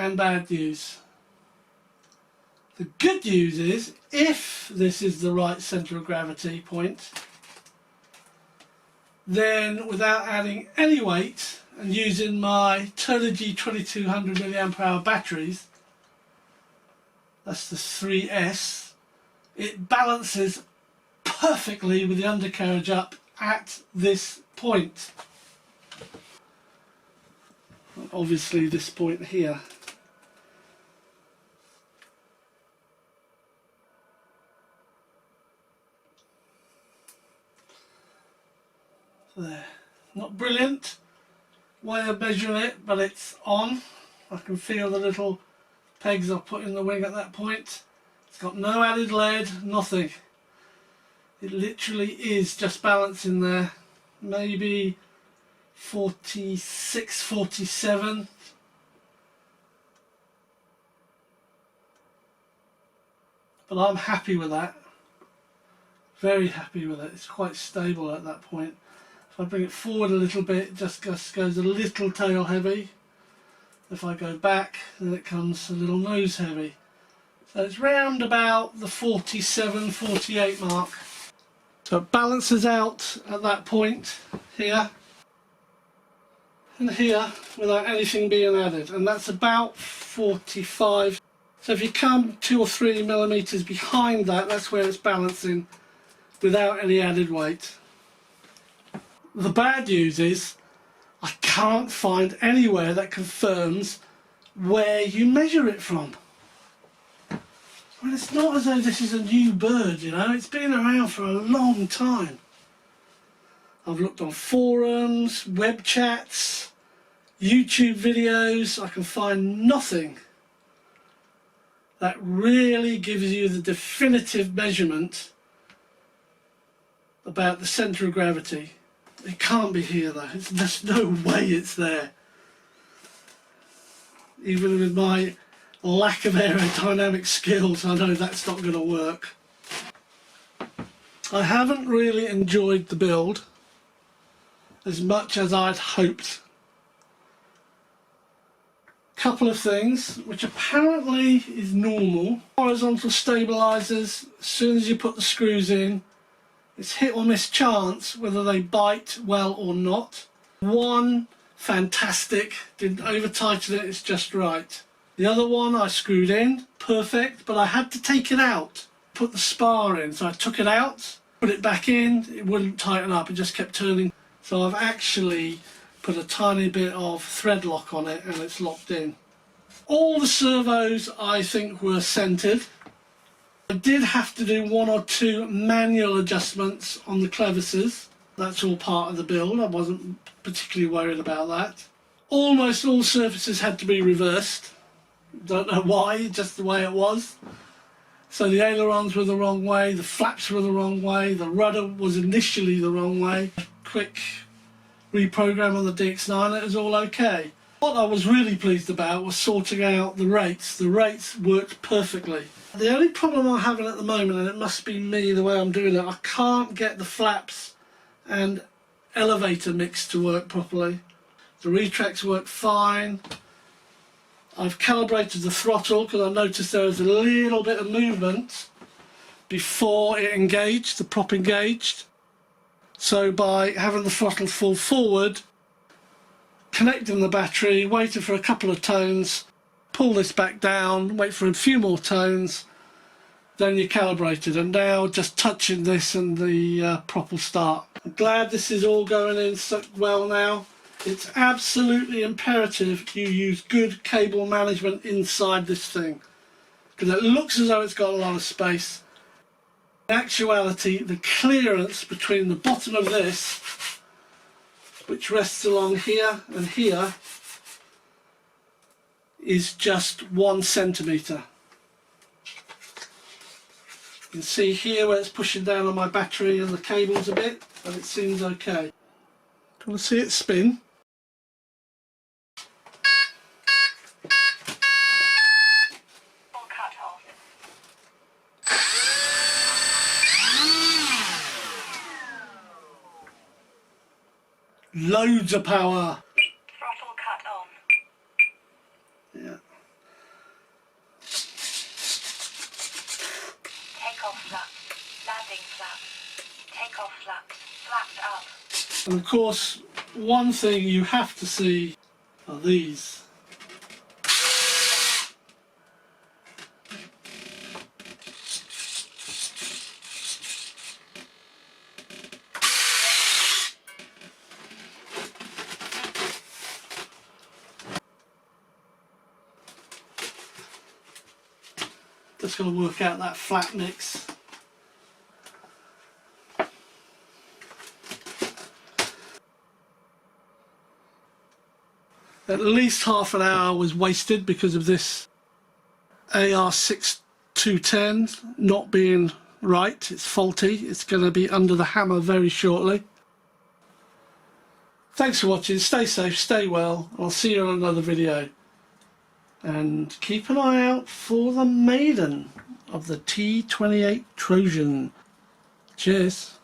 and bad news. The good news is, if this is the right centre of gravity point, then without adding any weight and using my T-28 2200 mAh batteries, that's the 3S, it balances perfectly with the undercarriage up at this point. Obviously this point here. There. Not brilliant way of measuring it, but it's on. I can feel the little pegs I've put in the wing at that point. It's got no added lead, nothing. It literally is just balancing there. Maybe 46, 47. But I'm happy with that. Very happy with it. It's quite stable at that point. If I bring it forward a little bit, it just goes a little tail heavy. If I go back, then it comes a little nose heavy. So it's round about the 47, 48 mark. So it balances out at that point here and here without anything being added, and that's about 45. So if you come 2 or 3 millimeters behind that, that's where it's balancing without any added weight. The bad news is I can't find anywhere that confirms where you measure it from. I mean, it's not as though this is a new bird, you know, it's been around for a long time. I've looked on forums, web chats, YouTube videos. I can find nothing that really gives you the definitive measurement about the centre of gravity. It can't be here though, there's no way it's there. Even with my lack of aerodynamic skills, I know that's not going to work. I haven't really enjoyed the build as much as I'd hoped. Couple of things which apparently is normal. Horizontal stabilisers, as soon as you put the screws in, it's hit or miss chance whether they bite well or not. One, fantastic, didn't over tighten it, it's just right. The other one I screwed in, perfect, but I had to take it out, put the spar in, so I took it out, put it back in, it wouldn't tighten up, it just kept turning. So I've actually put a tiny bit of thread lock on it and it's locked in. All the servos I think were centred. I did have to do 1 or 2 manual adjustments on the clevises. That's all part of the build, I wasn't particularly worried about that. Almost all surfaces had to be reversed. Don't know why, just the way it was. So the ailerons were the wrong way, the flaps were the wrong way, the rudder was initially the wrong way. Quick reprogram on the DX9, it was all okay. What I was really pleased about was sorting out the rates. The rates worked perfectly. The only problem I'm having at the moment, and it must be me the way I'm doing it, I can't get the flaps and elevator mix to work properly. The retracts work fine. I've calibrated the throttle because I noticed there was a little bit of movement before it engaged, the prop engaged. So by having the throttle full forward, connecting the battery, waiting for a couple of tones, pull this back down, wait for a few more tones, then you're calibrated, and now just touching this and the prop will start. I'm glad this is all going in so well now. It's absolutely imperative you use good cable management inside this thing, because it looks as though it's got a lot of space. In actuality, the clearance between the bottom of this, which rests along here and here, is just 1 centimetre. You can see here where it's pushing down on my battery and the cables a bit, but it seems okay. Do you want to see it spin? Loads of power. Throttle cut on. Yeah. And of course, one thing you have to see are these. Just got to work out that flat mix. At least half an hour was wasted because of this AR6210 not being right. It's faulty. It's going to be under the hammer very shortly. Thanks for watching. Stay safe, stay well. I'll see you on another video. And keep an eye out for the maiden of the T-28 Trojan. Cheers.